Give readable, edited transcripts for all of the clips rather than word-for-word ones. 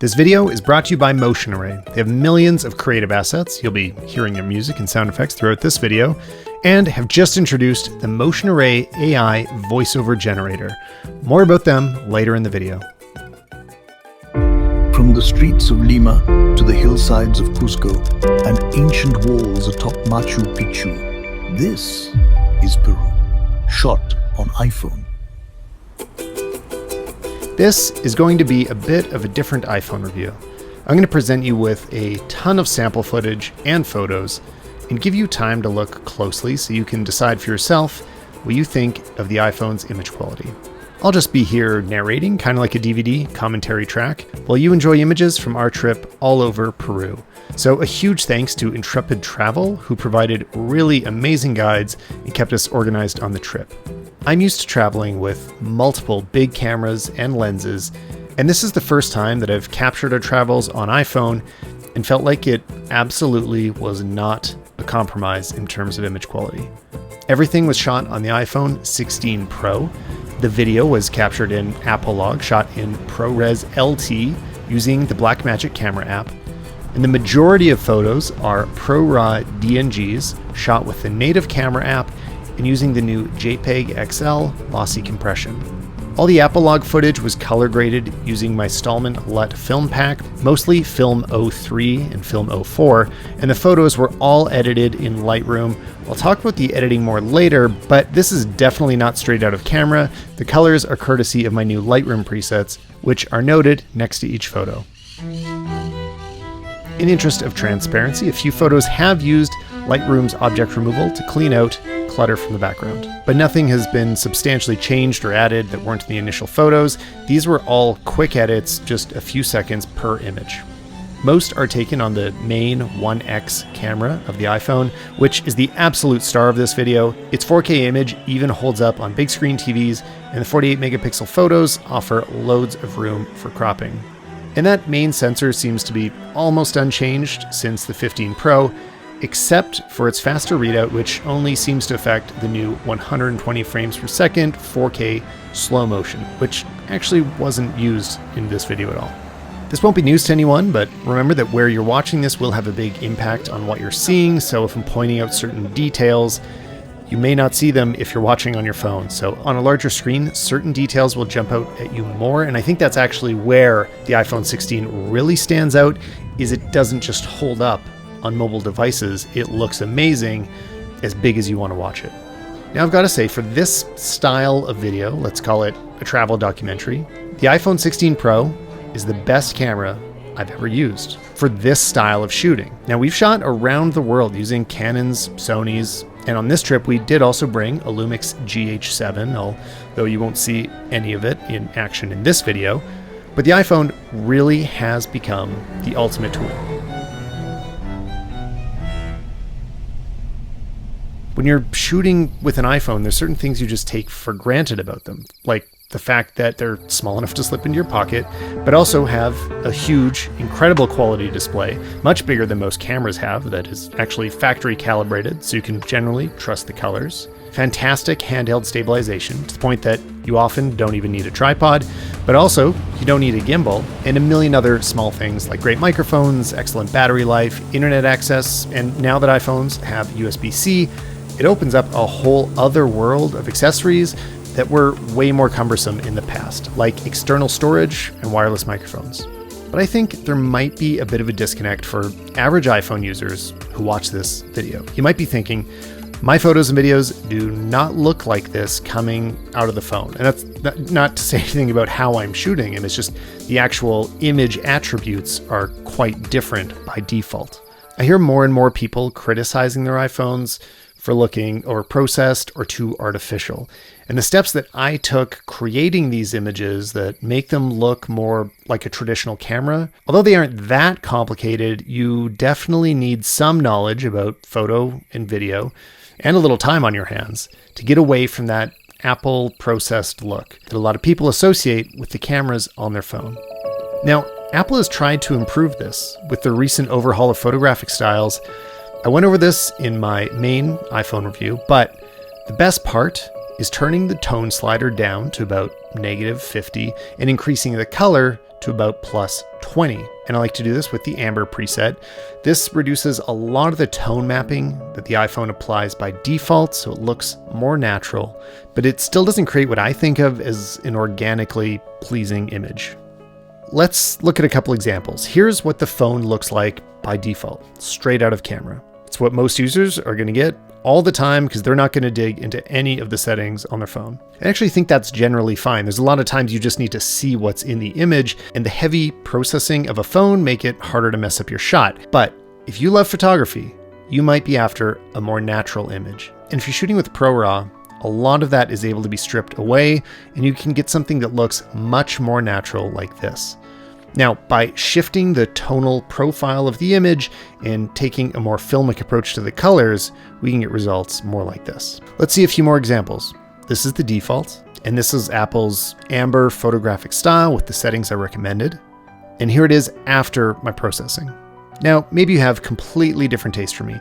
This video is brought to you by Motion Array. They have millions of creative assets. You'll be hearing their music and sound effects throughout this video, and have just introduced the Motion Array AI voiceover generator. More about them later in the video. From the streets of Lima to the hillsides of Cusco and ancient walls atop Machu Picchu, this is Peru, shot on iPhone. This is going to be a bit of a different iPhone review. I'm going to present you with a ton of sample footage and photos and give you time to look closely so you can decide for yourself what you think of the iPhone's image quality. I'll just be here narrating, kind of like a DVD commentary track, while you enjoy images from our trip all over Peru. So a huge thanks to Intrepid Travel, who provided really amazing guides and kept us organized on the trip. I'm used to traveling with multiple big cameras and lenses, and this is the first time that I've captured our travels on iPhone and felt like it absolutely was not a compromise in terms of image quality. Everything was shot on the iPhone 16 Pro. The video was captured in Apple Log, shot in ProRes LT using the Blackmagic camera app. And the majority of photos are ProRAW DNGs shot with the native camera app and using the new JPEG XL lossy compression. All the Apple Log footage was color graded using my Stalman LUT film pack, mostly film 03 and film 04, and the photos were all edited in Lightroom. I'll talk about the editing more later, but this is definitely not straight out of camera. The colors are courtesy of my new Lightroom presets, which are noted next to each photo. In the interest of transparency, a few photos have used Lightroom's object removal to clean out clutter from the background. But nothing has been substantially changed or added that weren't in the initial photos. These were all quick edits, just a few seconds per image. Most are taken on the main 1X camera of the iPhone, which is the absolute star of this video. Its 4K image even holds up on big screen TVs, and the 48 megapixel photos offer loads of room for cropping. And that main sensor seems to be almost unchanged since the 15 Pro, except for its faster readout, which only seems to affect the new 120 frames per second 4K slow motion, which actually wasn't used in this video at all. This won't be news to anyone, but remember that where you're watching this will have a big impact on what you're seeing, so if I'm pointing out certain details, you may not see them if you're watching on your phone. So on a larger screen, certain details will jump out at you more, and I think that's actually where the iPhone 16 really stands out, is it doesn't just hold up on mobile devices. It looks amazing as big as you want to watch it. Now I've got to say, for this style of video, let's call it a travel documentary, the iPhone 16 Pro is the best camera I've ever used for this style of shooting. Now we've shot around the world using Canons, Sonys, and on this trip we did also bring a Lumix GH7, although you won't see any of it in action in this video. But the iPhone really has become the ultimate tool. When you're shooting with an iPhone, there's certain things you just take for granted about them, like the fact that they're small enough to slip into your pocket, but also have a huge, incredible quality display, much bigger than most cameras have, that is actually factory calibrated, so you can generally trust the colors. Fantastic handheld stabilization, to the point that you often don't even need a tripod, but also you don't need a gimbal, and a million other small things like great microphones, excellent battery life, internet access, and now that iPhones have USB-C, it opens up a whole other world of accessories that were way more cumbersome in the past, like external storage and wireless microphones. But I think there might be a bit of a disconnect for average iPhone users who watch this video. You might be thinking, my photos and videos do not look like this coming out of the phone. And that's not to say anything about how I'm shooting, and it's just the actual image attributes are quite different by default. I hear more and more people criticizing their iPhones for looking over-processed or too artificial. And the steps that I took creating these images that make them look more like a traditional camera, although they aren't that complicated, you definitely need some knowledge about photo and video and a little time on your hands to get away from that Apple processed look that a lot of people associate with the cameras on their phone. Now, Apple has tried to improve this with the recent overhaul of photographic styles. I went over this in my main iPhone review, but the best part is turning the tone slider down to about -50 and increasing the color to about plus 20. And I like to do this with the amber preset. This reduces a lot of the tone mapping that the iPhone applies by default, so it looks more natural, but it still doesn't create what I think of as an organically pleasing image. Let's look at a couple examples. Here's what the phone looks like by default, straight out of camera. It's what most users are going to get all the time because they're not going to dig into any of the settings on their phone. I actually think that's generally fine. There's a lot of times you just need to see what's in the image, and the heavy processing of a phone make it harder to mess up your shot. But if you love photography, you might be after a more natural image. And if you're shooting with ProRAW, a lot of that is able to be stripped away, and you can get something that looks much more natural like this. Now, by shifting the tonal profile of the image and taking a more filmic approach to the colors, we can get results more like this. Let's see a few more examples. This is the default, and this is Apple's amber photographic style with the settings I recommended. And here it is after my processing. Now, maybe you have completely different taste from me,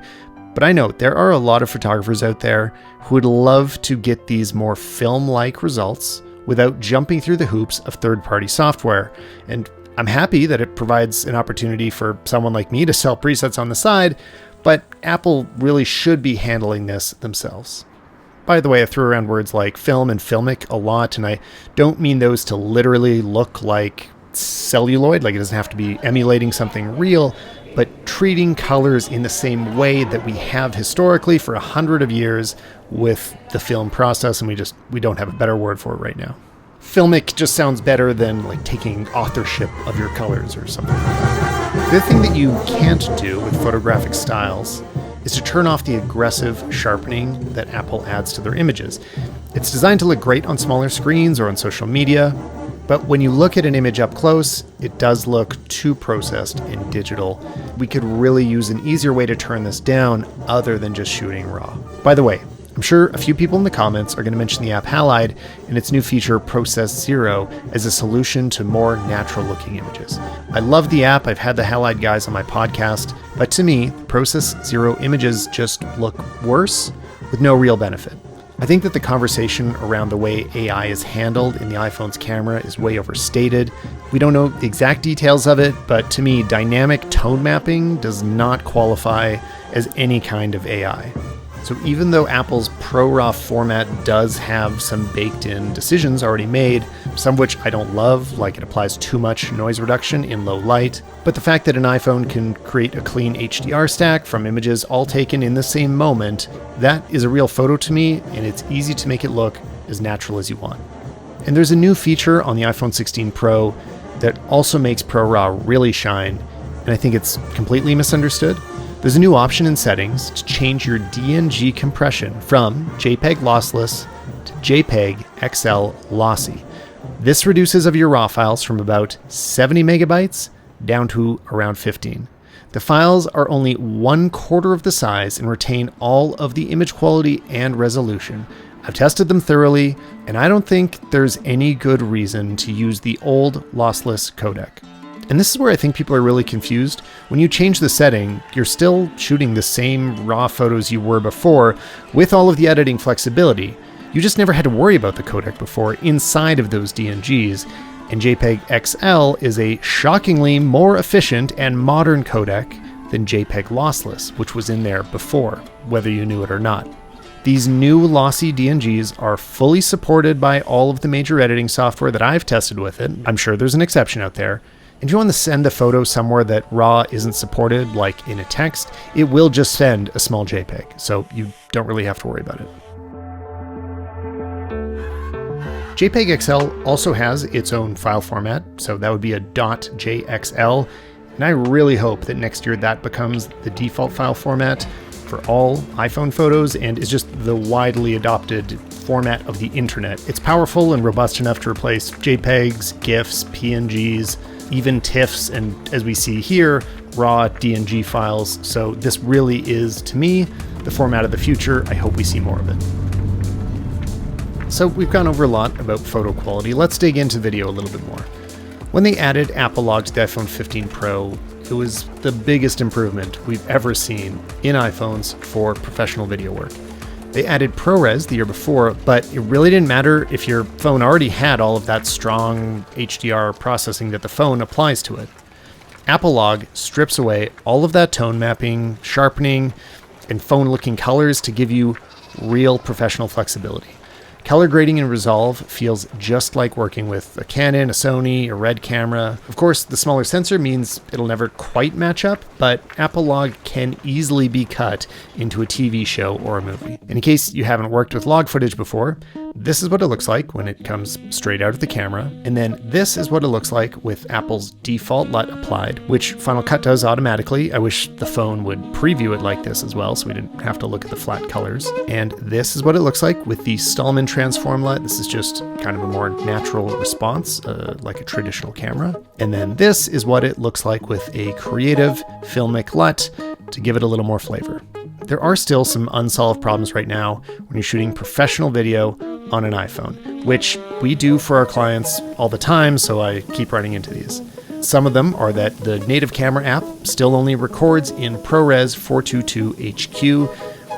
but I know there are a lot of photographers out there who would love to get these more film-like results without jumping through the hoops of third-party software. And I'm happy that it provides an opportunity for someone like me to sell presets on the side, but Apple really should be handling this themselves. By the way, I threw around words like film and filmic a lot, and I don't mean those to literally look like celluloid, like it doesn't have to be emulating something real, but treating colors in the same way that we have historically for 100 years with the film process, and we don't have a better word for it right now. Filmic just sounds better than like taking authorship of your colors or something like that. The thing that you can't do with photographic styles is to turn off the aggressive sharpening that Apple adds to their images. It's designed to look great on smaller screens or on social media, but when you look at an image up close, it does look too processed and digital. We could really use an easier way to turn this down other than just shooting RAW. By the way, I'm sure a few people in the comments are going to mention the app Halide and its new feature Process Zero as a solution to more natural looking images. I love the app. I've had the Halide guys on my podcast, but to me, Process Zero images just look worse with no real benefit. I think that the conversation around the way AI is handled in the iPhone's camera is way overstated. We don't know the exact details of it, but to me, dynamic tone mapping does not qualify as any kind of AI. So even though Apple's ProRAW format does have some baked-in decisions already made, some of which I don't love, like it applies too much noise reduction in low light, but the fact that an iPhone can create a clean HDR stack from images all taken in the same moment, that is a real photo to me, and it's easy to make it look as natural as you want. And there's a new feature on the iPhone 16 Pro that also makes ProRAW really shine, and I think it's completely misunderstood. There's a new option in settings to change your DNG compression from JPEG lossless to JPEG XL lossy. This reduces of your RAW files from about 70 megabytes down to around 15. The files are only 1/4 of the size and retain all of the image quality and resolution. I've tested them thoroughly, and I don't think there's any good reason to use the old lossless codec. And this is where I think people are really confused. When you change the setting, you're still shooting the same RAW photos you were before with all of the editing flexibility. You just never had to worry about the codec before inside of those DNGs. And JPEG XL is a shockingly more efficient and modern codec than JPEG lossless, which was in there before, whether you knew it or not. These new lossy DNGs are fully supported by all of the major editing software that I've tested with it. I'm sure there's an exception out there. And if you want to send the photo somewhere that RAW isn't supported, like in a text, it will just send a small JPEG, so you don't really have to worry about it. JPEG XL also has its own file format, so that would be a .jxl, and I really hope that next year that becomes the default file format for all iPhone photos and is just the widely adopted format of the internet. It's powerful and robust enough to replace JPEGs, GIFs, PNGs, even TIFFs, and as we see here, raw DNG files. So this really is, to me, the format of the future. I hope we see more of it. So we've gone over a lot about photo quality. Let's dig into video a little bit more. When they added Apple Log to the iPhone 15 Pro, it was the biggest improvement we've ever seen in iPhones for professional video work. They added ProRes the year before, but it really didn't matter if your phone already had all of that strong HDR processing that the phone applies to it. Apple Log strips away all of that tone mapping, sharpening, and phone-looking colors to give you real professional flexibility. Color grading in Resolve feels just like working with a Canon, a Sony, a Red camera. Of course, the smaller sensor means it'll never quite match up, but Apple Log can easily be cut into a TV show or a movie. And in case you haven't worked with log footage before, this is what it looks like when it comes straight out of the camera. And then this is what it looks like with Apple's default LUT applied, which Final Cut does automatically. I wish the phone would preview it like this as well, so we didn't have to look at the flat colors. And this is what it looks like with the Stalman transform LUT. This is just kind of a more natural response, like a traditional camera. And then this is what it looks like with a creative filmic LUT to give it a little more flavor. There are still some unsolved problems right now when you're shooting professional video on an iPhone, which we do for our clients all the time, so I keep running into these. Some of them are that the native camera app still only records in ProRes 422 HQ,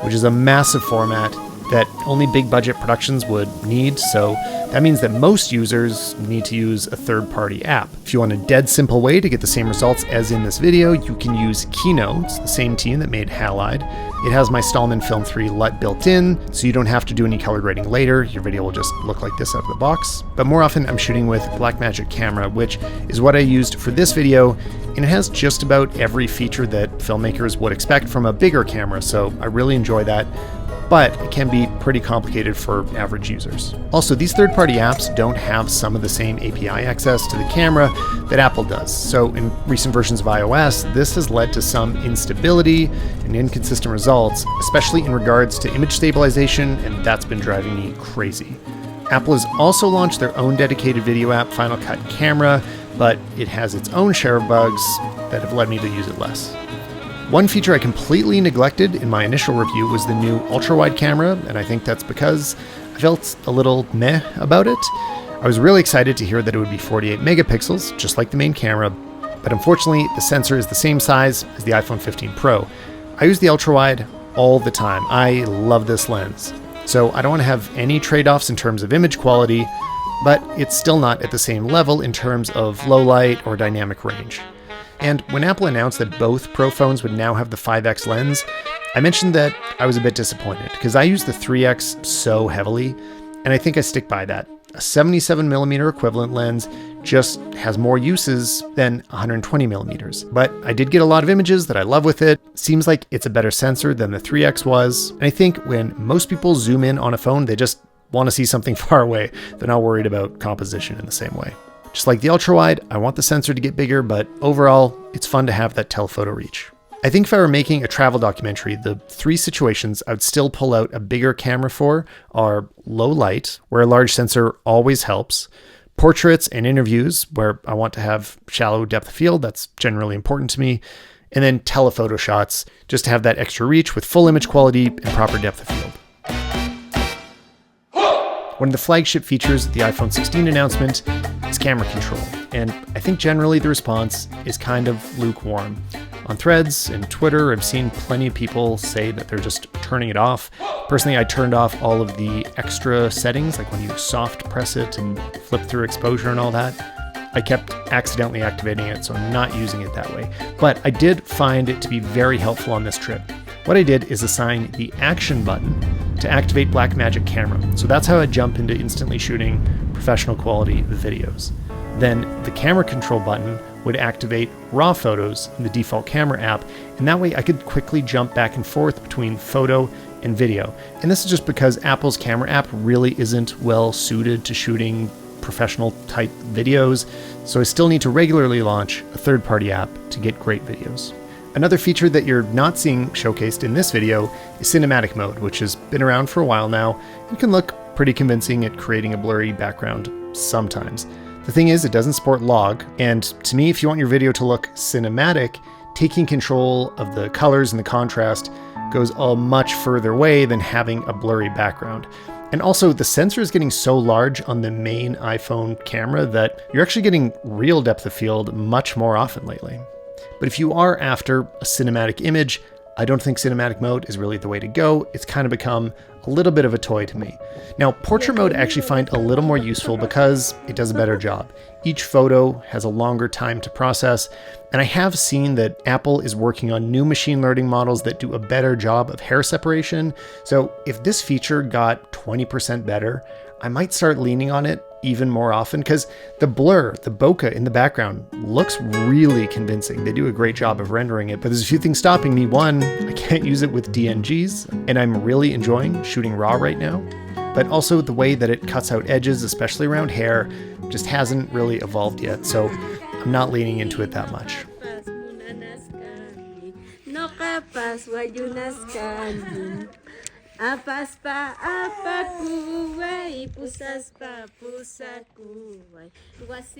which is a massive format that only big budget productions would need, so that means that most users need to use a third-party app. If you want a dead simple way to get the same results as in this video, you can use Kino. It's the same team that made Halide. It has my Stalman Film 3 LUT built in, so you don't have to do any color grading later. Your video will just look like this out of the box. But more often I'm shooting with Blackmagic Camera, which is what I used for this video, and it has just about every feature that filmmakers would expect from a bigger camera, so I really enjoy that. But it can be pretty complicated for average users. Also, these third-party apps don't have some of the same API access to the camera that Apple does. So in recent versions of iOS, this has led to some instability and inconsistent results, especially in regards to image stabilization, and that's been driving me crazy. Apple has also launched their own dedicated video app, Final Cut Camera, but it has its own share of bugs that have led me to use it less. One feature I completely neglected in my initial review was the new ultra-wide camera, and I think that's because I felt a little meh about it. I was really excited to hear that it would be 48 megapixels, just like the main camera, but unfortunately the sensor is the same size as the iPhone 15 Pro. I use the ultra-wide all the time. I love this lens. So I don't want to have any trade-offs in terms of image quality, but it's still not at the same level in terms of low light or dynamic range. And when Apple announced that both Pro phones would now have the 5x lens, I mentioned that I was a bit disappointed because I use the 3x so heavily, and I think I stick by that. A 77mm equivalent lens just has more uses than 120mm. But I did get a lot of images that I love with it. Seems like it's a better sensor than the 3x was. And I think when most people zoom in on a phone, they just want to see something far away. They're not worried about composition in the same way. Just like the ultra-wide, I want the sensor to get bigger, but overall, it's fun to have that telephoto reach. I think if I were making a travel documentary, the three situations I would still pull out a bigger camera for are low light, where a large sensor always helps, portraits and interviews, where I want to have shallow depth of field, that's generally important to me, and then telephoto shots, just to have that extra reach with full image quality and proper depth of field. One of the flagship features of the iPhone 16 announcement is camera control, and I think generally the response is kind of lukewarm. On Threads and Twitter, I've seen plenty of people say that they're just turning it off. Personally, I turned off all of the extra settings, like when you soft press it and flip through exposure and all that. I kept accidentally activating it, so I'm not using it that way. But I did find it to be very helpful on this trip. What I did is assign the action button to activate Blackmagic Camera. So that's how I jump into instantly shooting professional quality videos. Then the camera control button would activate raw photos in the default camera app, and that way I could quickly jump back and forth between photo and video. And this is just because Apple's camera app really isn't well suited to shooting professional type videos, so I still need to regularly launch a third-party app to get great videos. Another feature that you're not seeing showcased in this video is cinematic mode, which has been around for a while now and can look pretty convincing at creating a blurry background sometimes. The thing is, it doesn't support log, and to me, if you want your video to look cinematic, taking control of the colors and the contrast goes a much further way than having a blurry background. And also, the sensor is getting so large on the main iPhone camera that you're actually getting real depth of field much more often lately. But if you are after a cinematic image, I don't think cinematic mode is really the way to go. It's kind of become a little bit of a toy to me. Now, portrait mode I actually find a little more useful because it does a better job. Each photo has a longer time to process, and I have seen that Apple is working on new machine learning models that do a better job of hair separation. So if this feature got 20% better, I might start leaning on it even more often because the blur, the bokeh in the background looks really convincing. They do a great job of rendering it, but there's a few things stopping me. One, I can't use it with DNGs, and I'm really enjoying shooting RAW right now. But also the way that it cuts out edges, especially around hair, just hasn't really evolved yet. So I'm not leaning into it that much.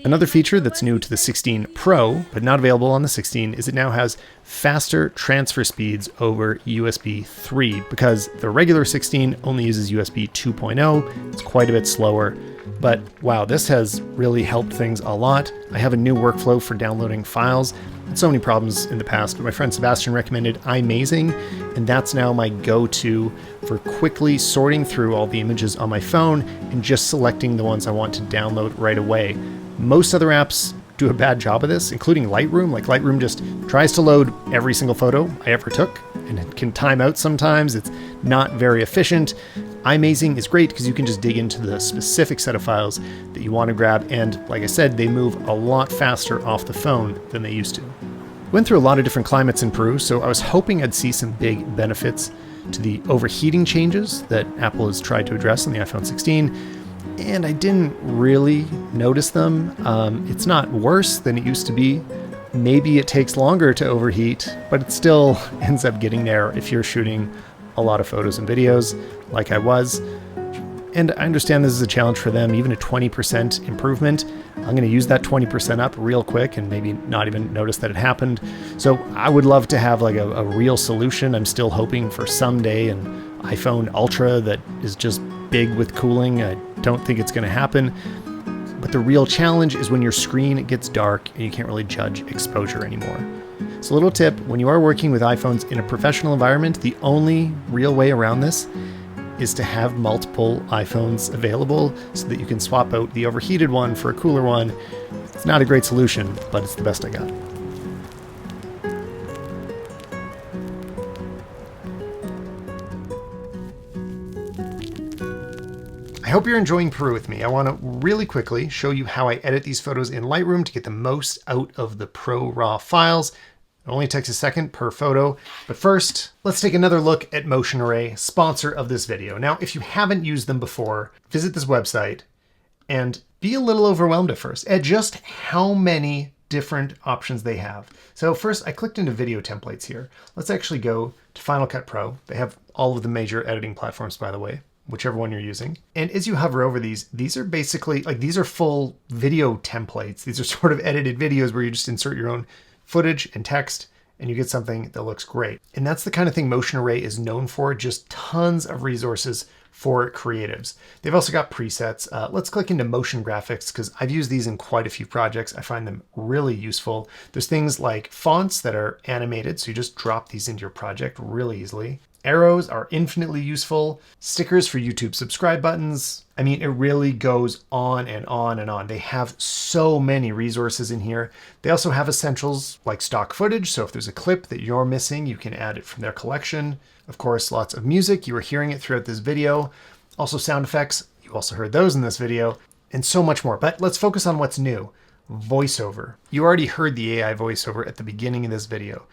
Another feature that's new to the 16 Pro, but not available on the 16, is it now has faster transfer speeds over USB 3 because the regular 16 only uses USB 2.0. It's quite a bit slower. But wow, this has really helped things a lot. I have a new workflow for downloading files. I had so many problems in the past, but my friend Sebastian recommended iMazing, and that's now my go-to for quickly sorting through all the images on my phone and just selecting the ones I want to download right away. Most other apps do a bad job of this, including Lightroom. Like Lightroom just tries to load every single photo I ever took, and it can time out sometimes. It's not very efficient. iMazing is great because you can just dig into the specific set of files that you want to grab, and like I said, they move a lot faster off the phone than they used to. Went through a lot of different climates in Peru, so I was hoping I'd see some big benefits to the overheating changes that Apple has tried to address on the iPhone 16, and I didn't really notice them. It's not worse than it used to be. Maybe it takes longer to overheat, but it still ends up getting there if you're shooting a lot of photos and videos like I was. And I understand this is a challenge for them, even a 20% improvement. I'm going to use that 20% up real quick and maybe not even notice that it happened. So I would love to have like a real solution. I'm still hoping for someday an iPhone Ultra that is just big with cooling. I don't think it's going to happen. But the real challenge is when your screen gets dark and you can't really judge exposure anymore. So a little tip, when you are working with iPhones in a professional environment, the only real way around this is to have multiple iPhones available so that you can swap out the overheated one for a cooler one. It's not a great solution, but it's the best I got. I hope you're enjoying Peru with me. I want to really quickly show you how I edit these photos in Lightroom to get the most out of the Pro RAW files. It only takes a second per photo, but first, let's take another look at Motion Array, sponsor of this video. Now, if you haven't used them before, visit this website and be a little overwhelmed at first at just how many different options they have. So first, I clicked into video templates here. Let's actually go to Final Cut Pro. They have all of the major editing platforms, by the way, whichever one you're using. And as you hover over these are basically, like, these are full video templates. These are sort of edited videos where you just insert your own footage and text, and you get something that looks great. And that's the kind of thing Motion Array is known for, just tons of resources for creatives. They've also got presets. Let's click into motion graphics because I've used these in quite a few projects. I find them really useful. There's things like fonts that are animated, so you just drop these into your project really easily. Arrows are infinitely useful. Stickers for YouTube subscribe buttons. I mean, it really goes on and on and on. They have so many resources in here. They also have essentials like stock footage. So if there's a clip that you're missing, you can add it from their collection. Of course, lots of music. You were hearing it throughout this video. Also sound effects. You also heard those in this video, and so much more. But let's focus on what's new. VoiceOver. You already heard the AI voiceover at the beginning of this video.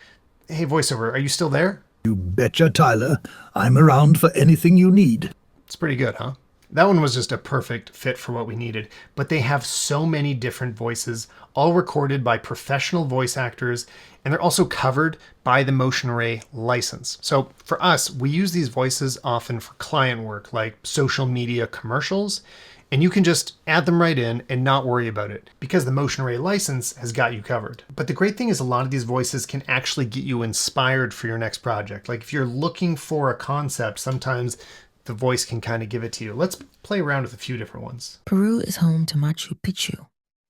Hey, VoiceOver, are you still there? You betcha, Tyler. I'm around for anything you need. It's pretty good, huh? That one was just a perfect fit for what we needed, but they have so many different voices, all recorded by professional voice actors, and they're also covered by the Motion Array license. So for us, we use these voices often for client work, like social media commercials, and you can just add them right in and not worry about it because the Motion Array license has got you covered. But the great thing is a lot of these voices can actually get you inspired for your next project. Like if you're looking for a concept, sometimes the voice can kind of give it to you. Let's play around with a few different ones. Peru is home to Machu Picchu,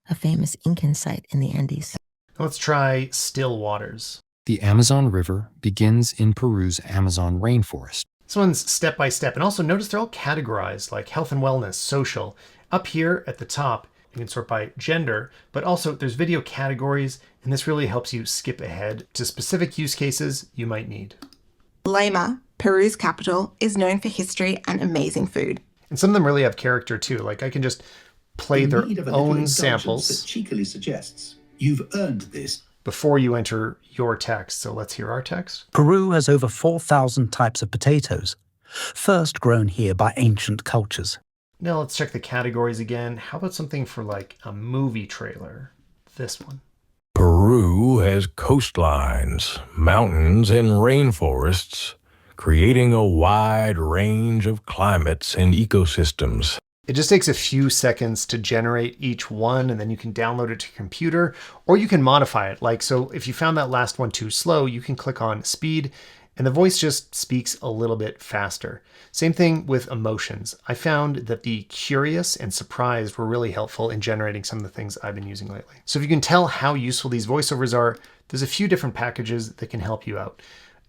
a famous Incan site in the Andes. Let's try Still Waters. The Amazon River begins in Peru's Amazon rainforest. This one's step by step. And also notice they're all categorized like health and wellness, social. Up here at the top, you can sort by gender, but also there's video categories, and this really helps you skip ahead to specific use cases you might need. Lima, Peru's capital, is known for history and amazing food. And some of them really have character too. Like I can just play their own samples. That cheekily suggests you've earned this before you enter your text. So let's hear our text. Peru has over 4,000 types of potatoes, first grown here by ancient cultures. Now let's check the categories again. How about something for like a movie trailer? This one. Peru has coastlines, mountains, and rainforests, creating a wide range of climates and ecosystems. It just takes a few seconds to generate each one, and then you can download it to your computer, or you can modify it. Like, so if you found that last one too slow, you can click on speed, and the voice just speaks a little bit faster. Same thing with emotions. I found that the curious and surprised were really helpful in generating some of the things I've been using lately. So if you can tell how useful these voiceovers are, there's a few different packages that can help you out.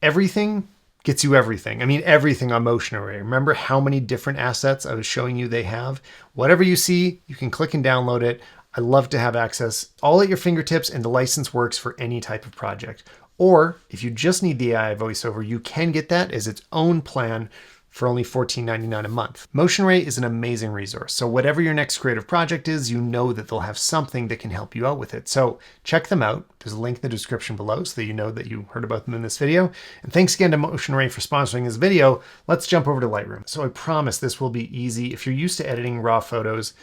Everything gets you everything. I mean, everything on Motion Array. Remember how many different assets I was showing you they have? Whatever you see, you can click and download it. I love to have access all at your fingertips, and the license works for any type of project. Or if you just need the AI voiceover, you can get that as its own plan for only $14.99 a month. Motion Array is an amazing resource. So whatever your next creative project is, you know that they'll have something that can help you out with it. So check them out. There's a link in the description below so that you know that you heard about them in this video. And thanks again to Motion Array for sponsoring this video. Let's jump over to Lightroom. So I promise this will be easy. If you're used to editing raw photos,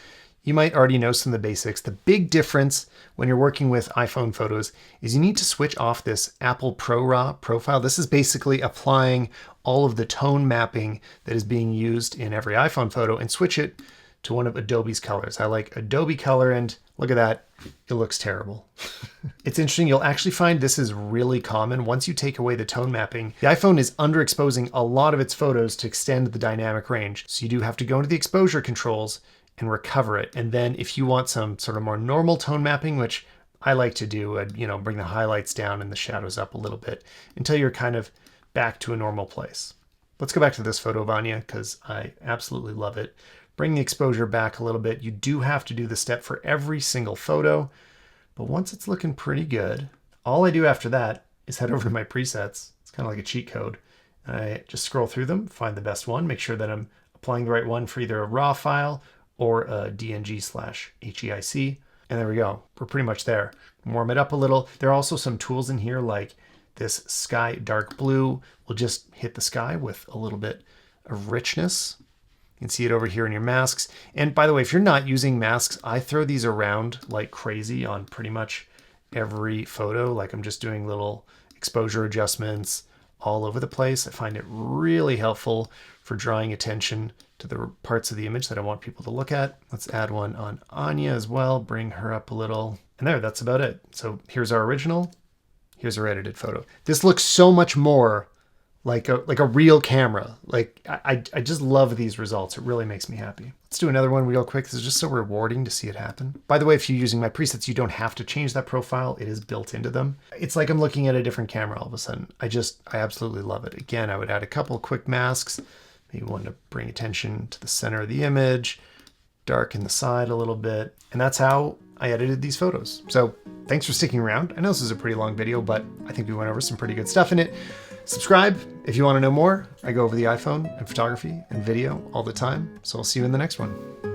you might already know some of the basics. The big difference when you're working with iPhone photos is you need to switch off this Apple ProRAW profile. This is basically applying all of the tone mapping that is being used in every iPhone photo and switch it to one of Adobe's colors. I like Adobe Color, and look at that, it looks terrible. It's interesting, you'll actually find this is really common. Once you take away the tone mapping, the iPhone is underexposing a lot of its photos to extend the dynamic range. So you do have to go into the exposure controls and recover it. And then if you want some sort of more normal tone mapping, which I like to do, I'd, bring the highlights down and the shadows up a little bit until you're kind of back to a normal place. Let's go back to this photo of Anya because I absolutely love it. Bring the exposure back a little bit. You do have to do the step for every single photo, but once it's looking pretty good, all I do after that is head over to my presets. It's kind of like a cheat code. I just scroll through them, find the best one, make sure that I'm applying the right one for either a RAW file or a DNG/HEIC. And there we go. We're pretty much there. Warm it up a little. There are also some tools in here like this sky dark blue. We'll just hit the sky with a little bit of richness. You can see it over here in your masks. And by the way, if you're not using masks, I throw these around like crazy on pretty much every photo. Like I'm just doing little exposure adjustments all over the place. I find it really helpful for drawing attention to the parts of the image that I want people to look at. Let's add one on Anya as well, bring her up a little. And there, that's about it. So here's our original, here's our edited photo. This looks so much more like a real camera. Like I just love these results. It really makes me happy. Let's do another one real quick. This is just so rewarding to see it happen. By the way, if you're using my presets, you don't have to change that profile. It is built into them. It's like I'm looking at a different camera all of a sudden. I absolutely love it. Again, I would add a couple quick masks. Maybe one to bring attention to the center of the image, darken the side a little bit. And that's how I edited these photos. So thanks for sticking around. I know this is a pretty long video, but I think we went over some pretty good stuff in it. Subscribe if you want to know more. I go over the iPhone and photography and video all the time. So I'll see you in the next one.